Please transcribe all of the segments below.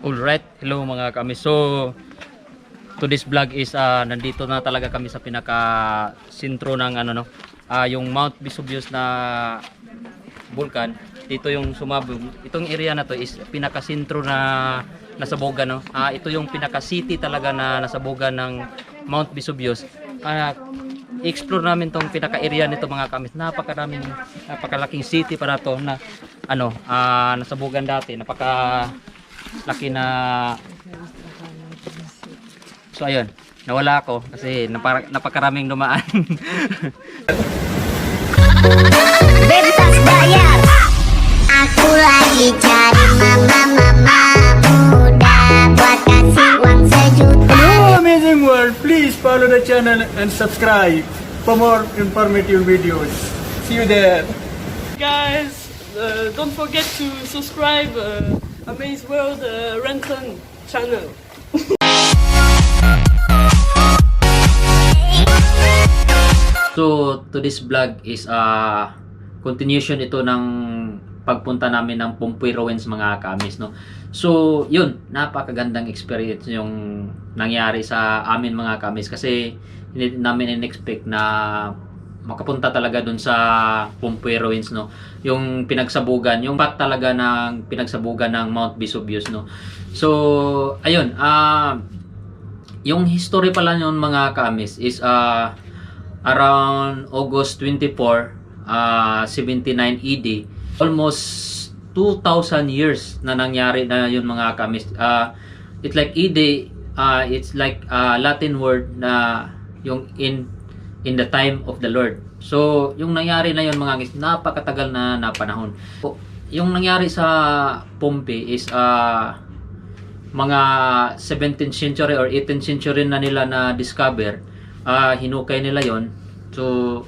Alright, hello mga kami. So, today's vlog is nandito na talaga kami sa pinaka sentro ng yung Mount Vesuvius na vulkan. Dito yung sumabog. Itong area na to is pinaka sentro na nasabogan, no. Ito yung pinaka city talaga na nasabogan ng Mount Vesuvius. I-explore namin tong pinaka area nito mga kami. Napakalaking city para to na nasabogan dati. Laki na. So ayun, nawala ako kasi napakaraming dumaan. Bebas bayar. Aku lagi cari mama muda buat kasih uang sejuta. Hello amazing world, please follow the channel and subscribe for more informative videos. See you there. Guys, don't forget to subscribe Amaze World Renton channel. So today's vlog is continuation ito ng pagpunta namin ng Pompoy Ruins mga kamis, no. So yun, napakagandang experience yung nangyari sa amin mga kamis kasi hindi namin in-expect na makapunta talaga dun sa Pompoy Ruins, no. Yung pinagsabugan, yung part talaga ng pinagsabugan ng Mount Vesuvius, no. So ayun, yung history pala yun mga kamis is around August 24, 79 AD, almost 2,000 years na nangyari na yun mga kamis. It's like AD, it's like Latin word na yung in the time of the Lord. So yung nangyari na yun mga kamis, napakatagal na panahon. Yung nangyari sa Pompeii is mga 17th century or 18th century na nila na discover. Hinukay nila yon. So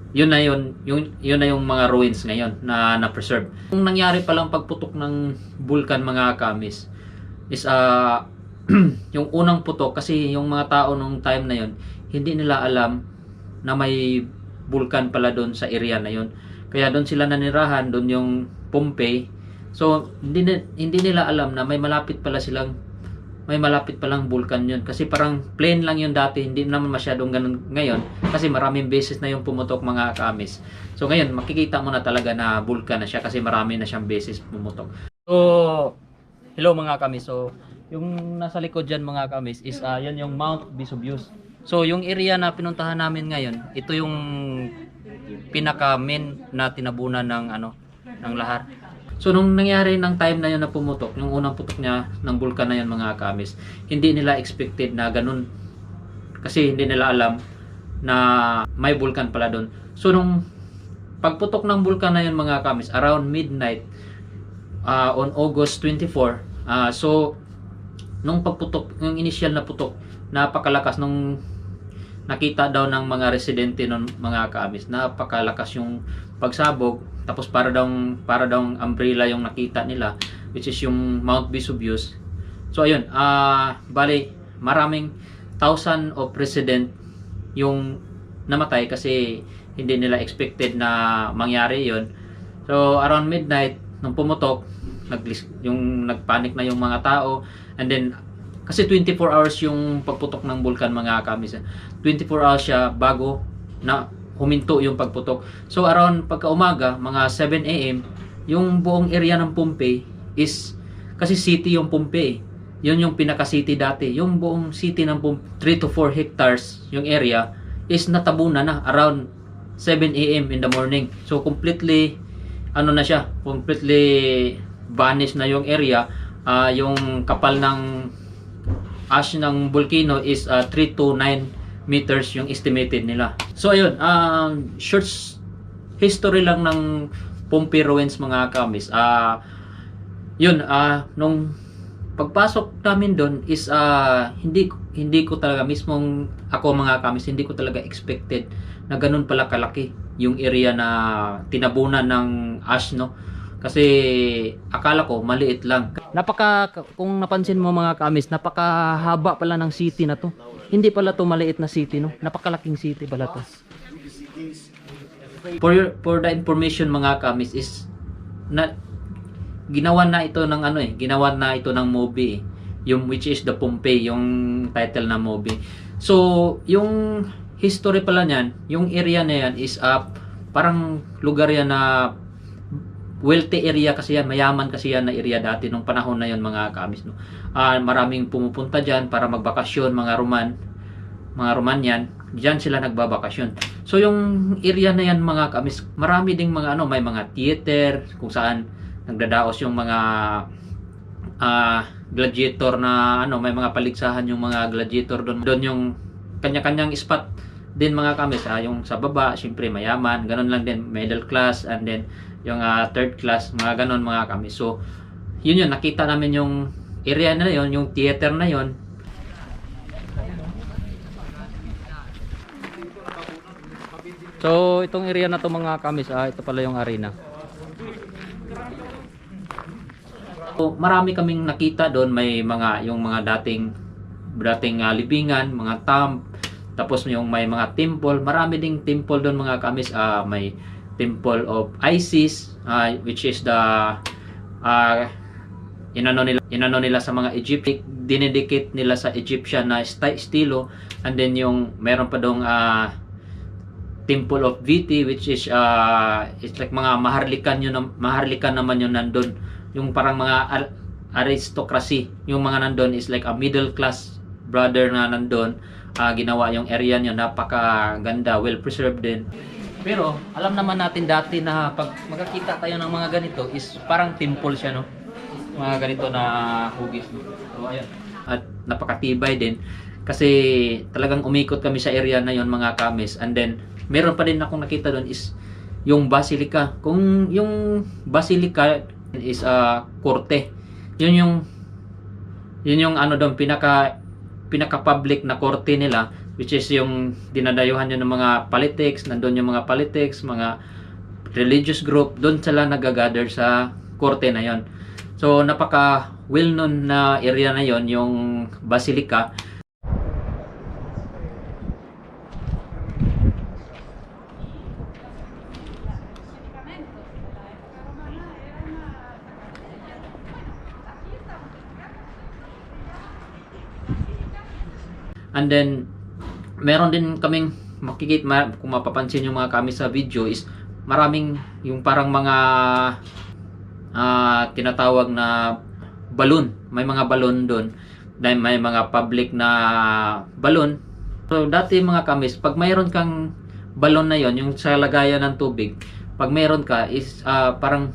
yun na yung mga ruins ngayon na na-preserve. Yung nangyari palang pagputok ng bulkan mga kamis is yung unang putok, kasi yung mga tao nung time na yon hindi nila alam na may bulkan pala doon sa area na yon. Kaya doon sila nanirahan, doon yung Pompeii. So hindi nila alam na may malapit palang bulkan yun, kasi parang plain lang yun dati, hindi naman masyadong ganun ngayon kasi maraming beses na yung pumutok mga kamis. So ngayon makikita mo na talaga na bulkan na siya kasi marami na siyang beses pumutok. So hello mga kamis. So yung nasa likod dyan mga kamis is yan yung Mount Vesuvius. So yung area na pinuntahan namin ngayon, ito yung pinaka main na tinabunan ng lahar. So nung nangyari ng time na yun na pumutok, yung unang putok niya ng bulkan na yun mga kamis, hindi nila expected na ganun, kasi hindi nila alam na may bulkan pala doon. So nung pagputok ng bulkan na yun mga kamis, around midnight on August 24, so nung pagputok, yung initial na putok, napakalakas nung nakita daw ng mga residente ng mga kamis, napakalakas yung pagsabog. Tapos para daw umbrella yung nakita nila, which is yung Mount Vesuvius. So ayun, bali maraming thousand of resident yung namatay kasi hindi nila expected na mangyari yon. So around midnight nung pumutok, nagpanic na yung mga tao, and then kasi 24 hours yung pagputok ng bulkan mga kamis. 24 hours siya bago na huminto yung pagputok. So around pagka-umaga, mga 7 AM, yung buong area ng Pompeii is, kasi city yung Pompeii, yun yung pinaka-city dati. Yung buong city ng Pompeii, 3 to 4 hectares yung area, is natabunan na around 7 AM in the morning. So completely completely vanished na yung area. Yung kapal ng ash ng volcano is 3 to 9 meters yung estimated nila. So ayun, short history lang ng Pompoy Ruins mga kamis. Nung pagpasok namin doon is hindi ko talaga mismong ako mga kamis, hindi ko talaga expected na ganun pala kalaki yung area na tinabunan ng ash, no. Kasi akala ko maliit lang. Kung napansin mo mga kamis, napakahaba pala ng city na to. Hindi pala to maliit na city, no. Napakalaking city pala to. For the information mga kamis is na ginawa na ito ng ano ginawa na ito ng movie yung which is The Pompeii, yung title na movie. So, yung history pala niyan, yung area na yan is parang lugar yan na wealthy area kasi yan, mayaman kasi yan na area dati nung panahon na yon mga kaamis, no. Maraming pumupunta diyan para magbakasyon, mga Romanian, diyan sila nagbabakasyon. So yung area na yan mga kaamis, marami ding mga may mga theater kung saan nagdadaos yung mga gladiator na may mga paligsahan yung mga gladiator doon yung kanya-kanyang spot din mga kamis. Yung sa baba syempre mayaman, ganun lang din middle class, and then yung third class, mga ganun mga kamis. So yun nakita namin yung area na yon, yung theater na yon. So itong area na to mga kamis, ito pala yung arena. So, marami kaming nakita doon, may yung mga dating libingan, mga tomb, tapos yung may mga temple, marami ding temple doon mga kamis. May temple of Isis, which is the inano nila sa mga Egypt, dinedicate nila sa Egyptian na estilo, and then yung meron pa dong temple of Viti, which is it's like mga maharlikan naman yun nandun, yung parang mga aristocracy, yung mga nandun is like a middle class brother na nandun. Ginawa yung area nyo, napakaganda, well preserved din. Pero alam naman natin dati na pag magkakita tayo ng mga ganito is parang temple siya, no, mga ganito na hugis, no? So ayun, at napakatibay din kasi talagang umikot kami sa area na yon mga kamis. And then meron pa din akong nakita doon is yung basilica. Kung yung basilica is korte, yun yung ano doon, pinaka public na korte nila, which is yung dinadayuhan yun ng mga politics, nandun yung mga politics, mga religious group, doon sila nagagather sa korte na yon. So napaka well known na area na yon, yung basilica. And then meron din kaming makikita, kung mapapansin yung mga kami sa video, is maraming yung parang mga tinatawag na balloon. May mga balloon doon, dahil may mga public na balloon. So dati mga kamis, pag mayroon kang balloon na yon, yung sa lagayan ng tubig, pag mayroon ka is parang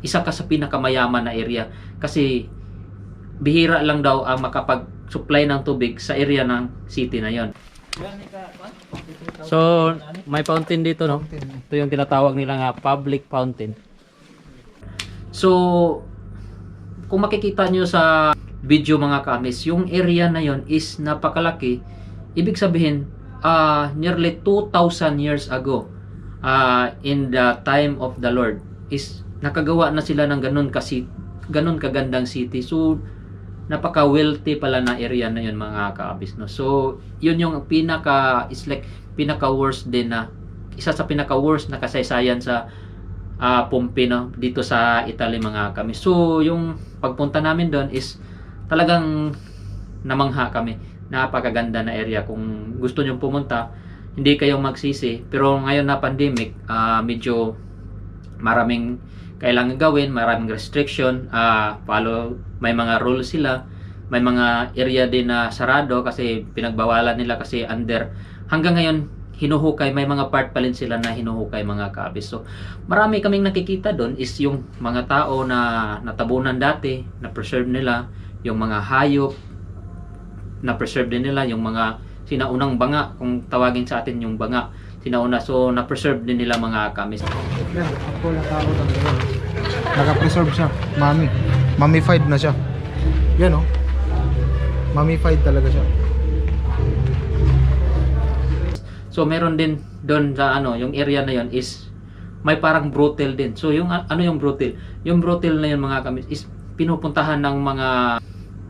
isa ka sa pinakamayaman na area, kasi bihira lang daw ang makapag-supply ng tubig sa area ng city na yon. So may fountain dito, no? Ito yung tinatawag nila nga public fountain. So kung makikita nyo sa video mga kamis, yung area na yon is napakalaki. Ibig sabihin nearly 2,000 years ago, in the time of the Lord, is nakagawa na sila ng ganun kagandang city. So napaka-wealthy pala na area na yun mga kaabis, no? So yun yung pinaka-worst din na, isa sa pinaka-worst na kasaysayan sa Pompeii, no? Dito sa Italy mga kami. So yung pagpunta namin doon is talagang namangha kami. Napakaganda na area. Kung gusto nyo pumunta, hindi kayong magsisi. Pero ngayon na pandemic, medyo maraming kailangan gawin, maraming restriction, may mga rules sila, may mga area din na sarado kasi pinagbawalan nila kasi hanggang ngayon hinuhukay, may mga part pa rin sila na hinuhukay mga kaabis. So marami kaming nakikita doon is yung mga tao na natabunan dati, na preserve nila, yung mga hayop na preserve din nila, yung mga sinaunang banga, kung tawagin sa atin yung banga, sinauna, so na-preserve din nila mga kamis. Yan, ako na tao talaga yan. Naka-preserve siya, mummified na siya. Yan oh, mummified talaga siya. So meron din doon sa yung area na yon is may parang brothel din. So yung yung brothel? Yung brothel na yun mga kamis is pinupuntahan ng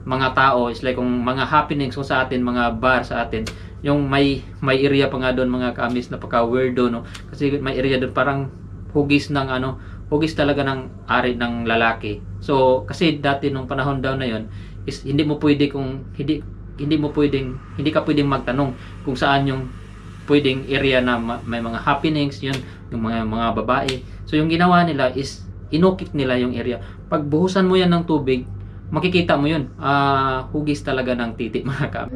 mga tao, is like kung mga happenings kung sa atin, mga bar sa atin. Yung may area pa nga doon mga kamis, napaka weirdo, no? Kasi may area doon parang hugis hugis talaga ng ari ng lalaki. So kasi dati nung panahon daw na yon is hindi ka pwedeng magtanong kung saan yung pwedeng area na may mga happenings, yun yung mga babae. So yung ginawa nila is inukit nila yung area. Pag buhusan mo yan ng tubig, makikita mo yun. Hugis talaga ng titi mga kami.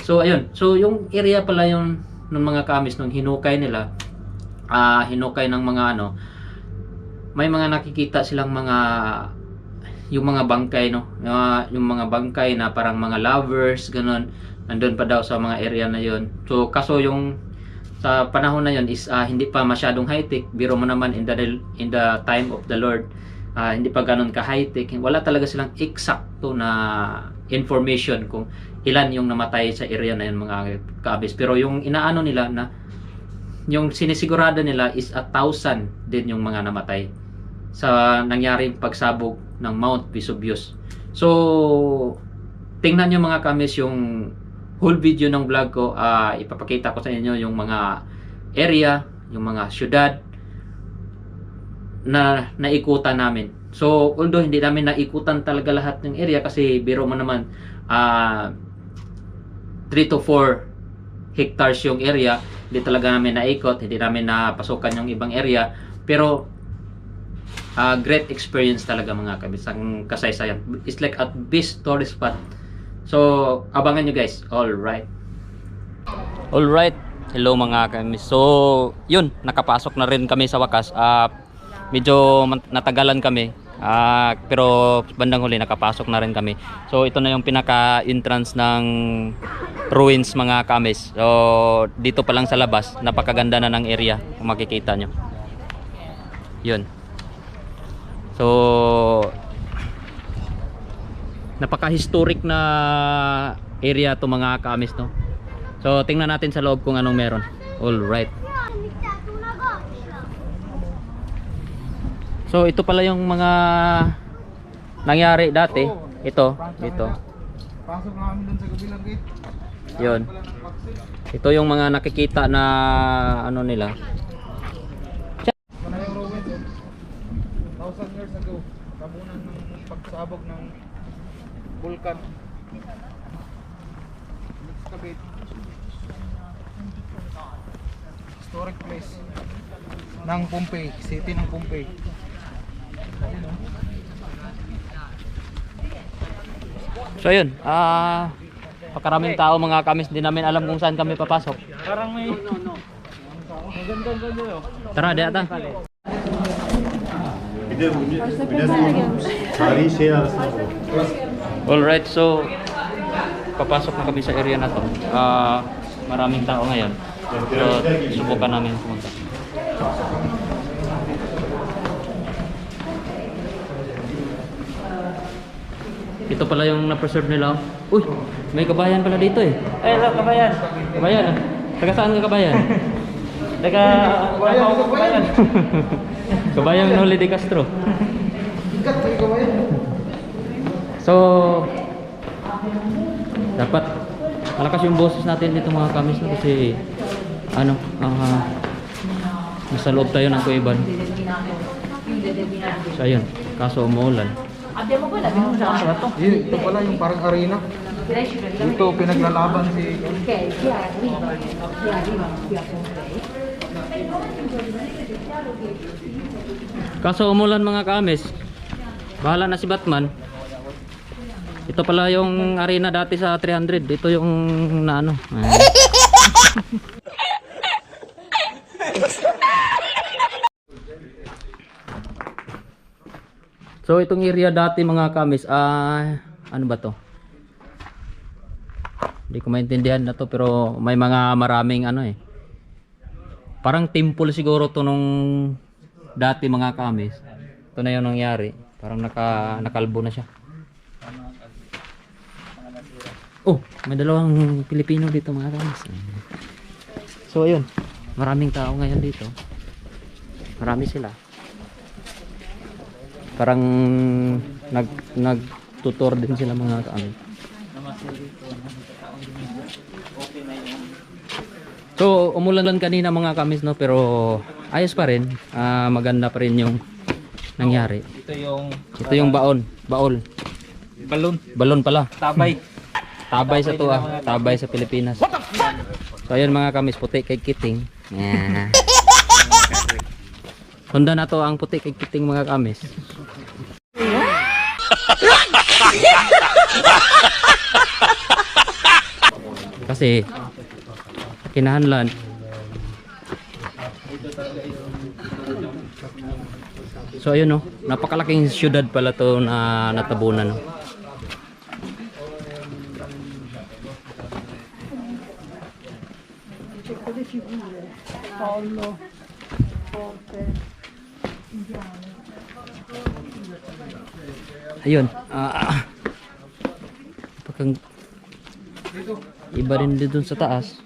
So ayun, so yung area pala yung ng mga kamis nung hinukay nila, hinukay ng mga ano, may mga nakikita silang mga yung mga bangkay, no, yung mga bangkay na parang mga lovers ganun, nandun pa daw sa mga area na yon. So kaso yung sa panahon na yon is hindi pa masyadong high tech. Biro mo naman in the time of the Lord, hindi pa ganun ka high tech. Wala talaga silang eksakto na information kung ilan yung namatay sa area na yun mga kaabis. Pero yung inaano nila na yung sinisigurado nila is 1,000 din yung mga namatay sa nangyaring pagsabog ng Mount Vesuvius. So tingnan nyo mga kamis yung whole video ng vlog ko. Ipapakita ko sa inyo yung mga area, yung mga syudad na naikutan namin. So although hindi namin naikutan talaga lahat ng area kasi biro mo naman 3 to 4 hectares yung area, hindi talaga namin naikot, hindi namin napasukan yung ibang area, pero great experience talaga mga kabis ang kasaysayan. It's like a best tourist spot. So abangan nyo guys. Alright, hello mga kabis. So yun, nakapasok na rin kami sa wakas. Medyo natagalan kami, pero bandang huli nakapasok na rin kami. So ito na yung pinaka entrance ng ruins mga kamis. So dito pa lang sa labas, napakaganda na ng area kung makikita nyo. Yun. So napaka-historic na area to mga kamis, no. So tingnan natin sa loob kung anong meron. Alright. So ito pala yung mga nangyari dati. Ito. Pasok namin dun sa kabilang gate. Yun. Ito yung mga nakikita na ano nila. Ano yung ruins? 1,000 years ago. Tabunan ng pagsabog ng vulkan. Excavate. Historic place ng Pompeii, city ng Pompeii. So yun, pakaraming tao mga kamis, hindi namin alam kung saan kami papasok. Parang may... Magandang ganda yun. Tara, di ata. Alright, so papasok na kami sa area na to. Maraming tao ngayon. So subukan namin pumunta. Ito pala yung na-preserve nila. Uy, may kabayan pala dito eh. Ay, kabayan. Kabayan ah. Taga saan ka kabayan? Kabayan. Kabayan Noli de Castro. Ikat may kawayan. So dapat malakas yung boses natin dito mga kamis, no? Kasi ano, nasa loob tayo ng kuiban. So ayun, kaso umuulan. Ito pala yung parang arena. Dito pinaglalaban si Kaso umulan mga kamis. Bahala na si Batman. Ito pala yung arena dati sa 300. Ito yung na ano. So itong area dati mga kamis, ano ba to? Hindi ko maintindihan na to, pero may mga maraming ano eh. Parang temple siguro to nung dati mga kamis. Ito na yung nangyari. Parang nakalbo na siya. Oh, may dalawang Pilipino dito mga kamis. So ayun, maraming tao ngayon dito. Marami sila. Parang tutor din sila mga kaamis. So umulan lang kanina mga kamis, no, pero ayos pa rin. Maganda pa rin yung nangyari. Ito yung baon, baol. Balon pala. Tabay. Tabay sa to tabay sa Pilipinas. So ayun mga kamis, puti kay kiting. Yeah. Honda na to ang puti kay kiting mga kamis. Kasi kinahanlan. So ayun, no, napakalaking syudad pala to na natabunan, no. Ayun, pagkang iba rin dito sa taas.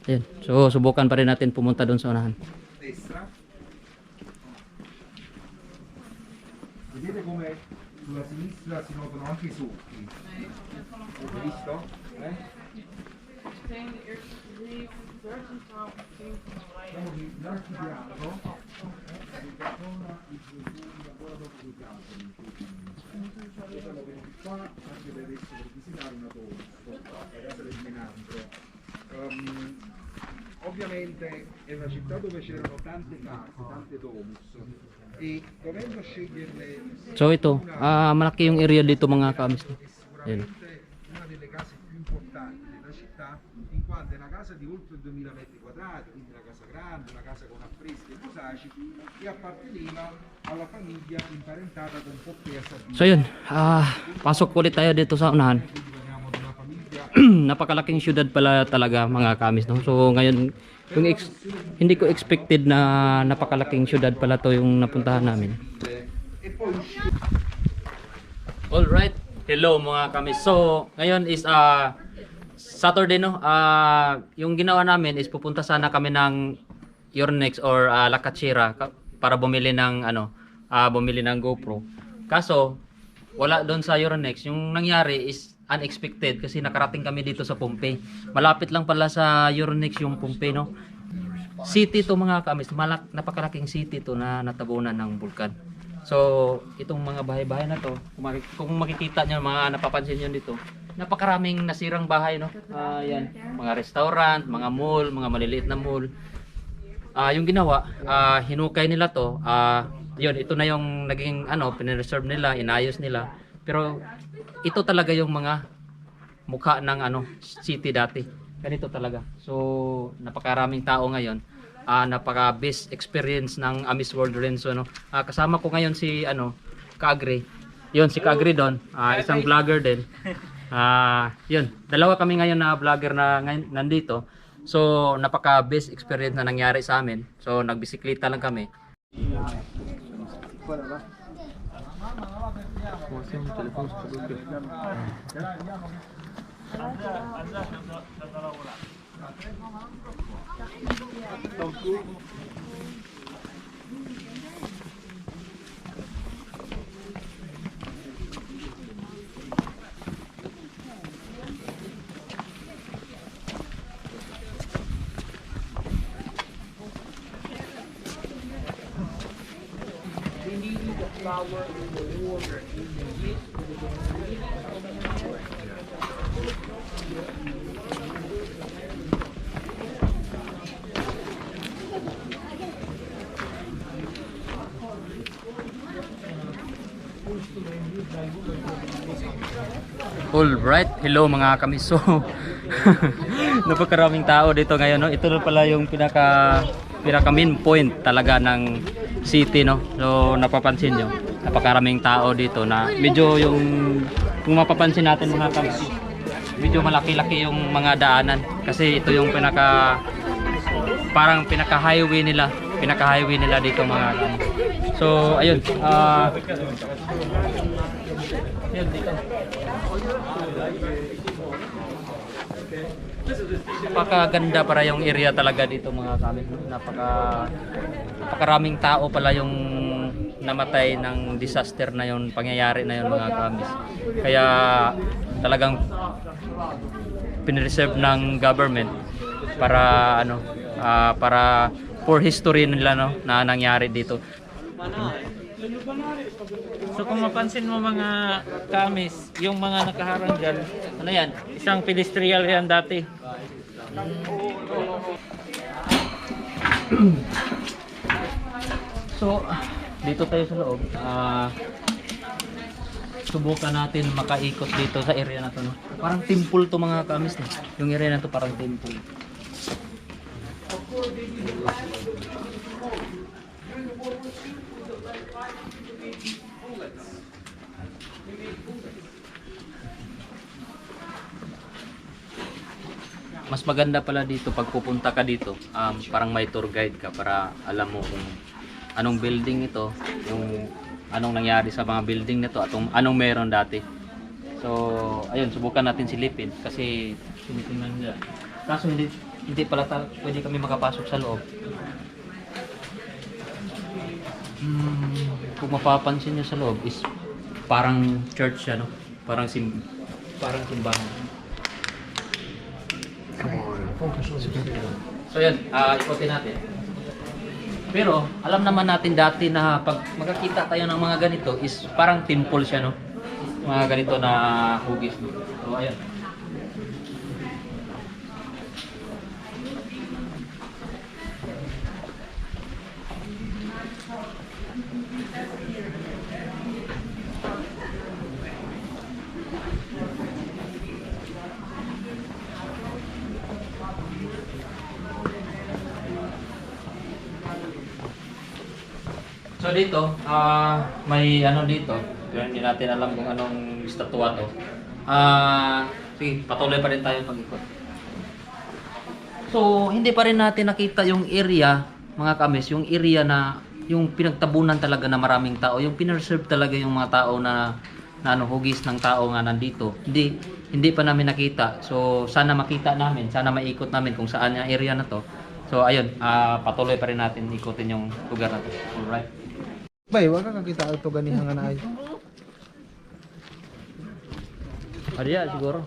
Ayun. So subukan pa rin natin pumunta doon sa unahan. Vedete come sulla sinistra si notano anche i succhi? Avete visto? Ovviamente è una città dove c'erano tante case, tante domus e dovendo sceglierle So ito, malaki yung area dito mga kamis. Ayun. una delle case più importanti della città, in quanto è una casa di oltre 2000 metri quadrati, quindi una casa grande, una casa con affreschi e mosaici, e apparteneva alla famiglia imparentata con Poppei a Sabina. So yun, pasok ulit tayo dito sa unahan. Parliamo di una famiglia Napakalaking syudad pala talaga mga kamis, no? So ngayon, hindi ko expected na napakalaking syudad pala to yung napuntahan namin. Alright, hello mga kamis. So ngayon is Saturday, no? Yung ginawa namin is pupunta sana kami ng Yornex or La Cachera para bumili ng bumili ng GoPro. Kaso wala doon sa Yornex. Yung nangyari is unexpected kasi nakarating kami dito sa Pompey. Malapit lang pala sa Yornex yung Pompey, no? City to mga kamis, napakalaking city to na natabunan ng bulkan. So itong mga bahay-bahay na to, kung makikita nyo, mga napapansin nyo dito, napakaraming nasirang bahay, no? Yan, mga restaurant, mga mall, mga maliliit na mall. Yung ginawa, hinukay nila to. Yun, ito na yung naging pinireserve nila, inayos nila. Pero ito talaga yung mga mukha ng city dati. Ganito talaga. So napakaraming tao ngayon. Napaka best experience ng Amis World Renzo, no. Kasama ko ngayon si Kaagre. Yun si Kaagre doon, isang vlogger din. Yun, dalawa kami ngayon na vlogger na ngayon nandito. So napaka best experience na nangyari sa amin. So nagbisikleta lang kami. Alright, hello mga kamiso. Napakaraming tao dito ngayon, no? Ito na pala yung pinaka main point talaga ng city, no? So napapansin nyo, napakaraming tao dito na medyo kung mapapansin natin mga kamiso, medyo malaki-laki yung mga daanan kasi ito yung parang pinaka-highway nila dito mga kamiso. So ayun, yun dito. Napakaganda para yung area talaga dito mga kami. Napakaraming tao pala yung namatay ng disaster na yon, pangyayari na yon mga kamis. Kaya talagang pinreserve ng government para ano, para for history nila, no, na nangyari dito. So kung mapansin mo mga kamis, yung mga nakaharang dyan, ano yan? Isang pedestrian yan dati. So, dito tayo sa loob. Subukan natin makaikot dito sa area na to, no? Parang temple to mga kamis, no? Yung area na to parang temple. Mas maganda pala dito pag pupunta ka dito, parang may tour guide ka para alam mo kung anong building ito, yung anong nangyari sa mga building nito at anong meron dati. So, ayun, subukan natin silipin kasi tinitingnan niya. Kaso hindi pala pwede kami makapasok sa loob. Kung mapapansin niyo sa loob is parang church siya, no? Parang simbahan. So yun, ikutin natin. Pero alam naman natin dati na pag makakita tayo ng mga ganito is parang temple siya, no? Mga ganito na hugis, no? So ayan. So dito, may ano dito, pero hindi natin alam kung anong estatwa to. Sige, patuloy pa rin tayo pag-ikot. So, hindi pa rin natin nakita yung area, mga kamis, yung area na yung pinagtabunan talaga na maraming tao, yung pinerserve talaga yung mga tao na hugis ng tao nga nandito. Hindi pa namin nakita. So, sana makita namin, sana maikot namin kung saan yung area na to. So, ayun, patuloy pa rin natin ikutin yung lugar na to. Alright. Bay, wag ka kakita ito ganihan nga na ay. Ada siguro.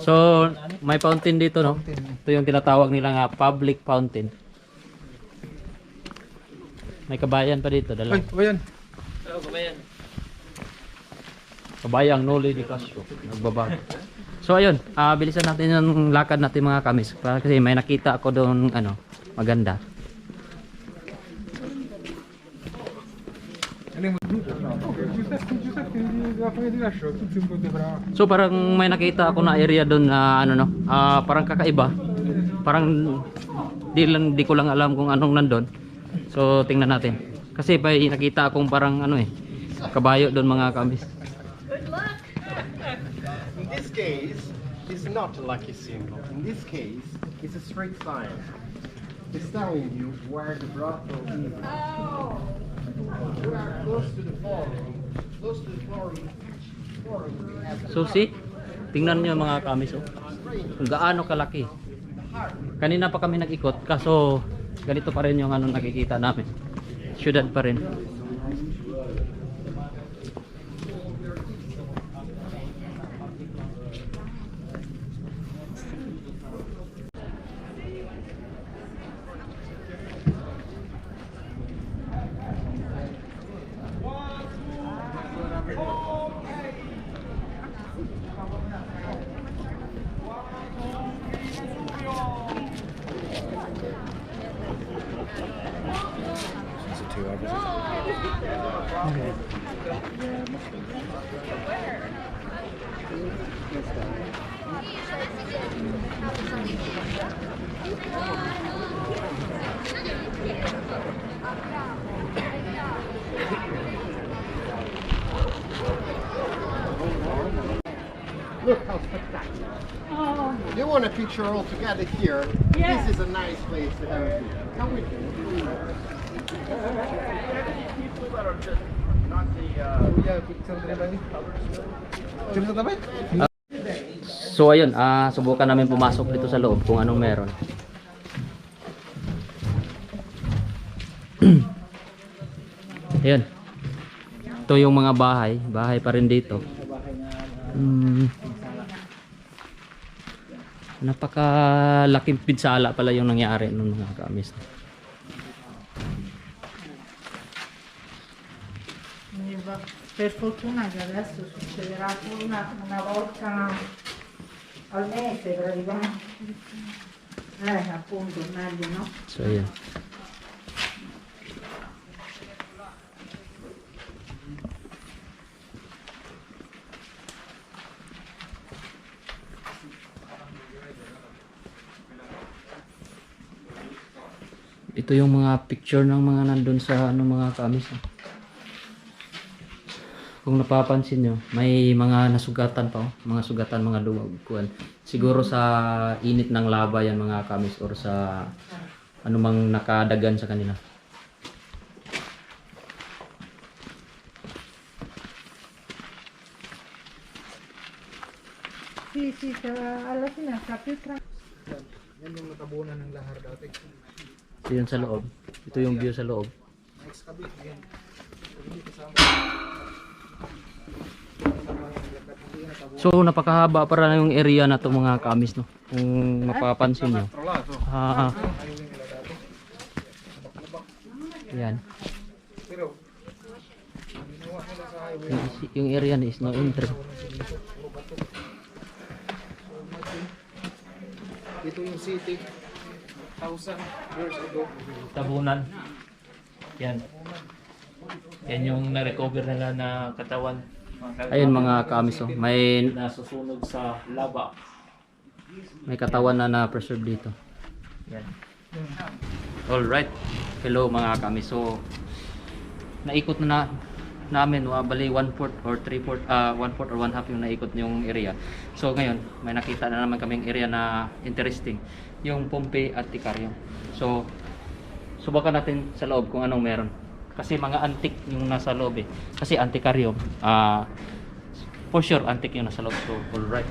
So, may fountain dito, no? Ito yung tinatawag nila nga public fountain. May kabayan pa dito, dala. Ay, bayan. Kabayang Noli de Castro, nagbabago. So ayun, bilisan natin yung lakad natin mga kamis kasi may nakita ako doon maganda. So parang may nakita ako na area doon na parang kakaiba. Parang di ko lang alam kung anong nandun. So tingnan natin. Kasi may nakita akong parang kabayo doon mga kamis. In this case, it's not a lucky symbol. In this case, it's a straight sign. It's telling you where the brothel is. We are close to the forum. Close to the forum. So see, tingnan niyo mga kamis, kung gaano kalaki. Kanina pa kami nag-ikot, kaso ganito pa rin yung nakikita namin. Syudad pa rin. Look how spectacular. You want a picture all together here? Yeah. This is a nice place to have a picture. Come with me. People that are just not the Yeah, picture dere ba ni? Picture ta ba? So ayun, subukan namin pumasok dito sa loob kung anong meron. Ayun. Ito yung mga bahay pa rin dito. Napakalaking pinsala pala yung nangyari nung mga kaamis. Per fortuna che adesso succederà solo una volta al mese praticamente. Appunto, meglio, no? So ayun. Ito yung mga picture ng mga nandun sa mga kaamis. Kung napapansin nyo, may mga nasugatan pa, mga sugatan, mga duguan. Siguro sa init ng lava yan mga kaamis or sa anumang nakadagan sa kanila. Sì, alla fine sta più tranquillo. Yan yung natabunan ng lahar dati. Ito yun sa loob. Ito yung view sa loob. Excavate yan. So napakahaba para yung area na to mga kaamis, no. Kung mapapansin nyo. Yan. Yung area na is no entry. Ito yung city. 1,000 years ago. Tabunan. Yan. Yan yung na-recover nila na katawan. Ayun mga kaamis, oh. May Nasusunog sa lava. katawan na preserve dito. Yan. All right. Hello mga kaamis. So naikot na namin, bali 1/4 or 3/4, 1/4 or 1/2 yung naikot yung area. So ngayon, may nakita na naman kaming area na interesting, yung Pompey at Ticarium. So subukan natin sa loob kung anong meron. Kasi mga antique yung nasa loob eh. Kasi Antiquarium, for sure antique yung nasa loob. So all right.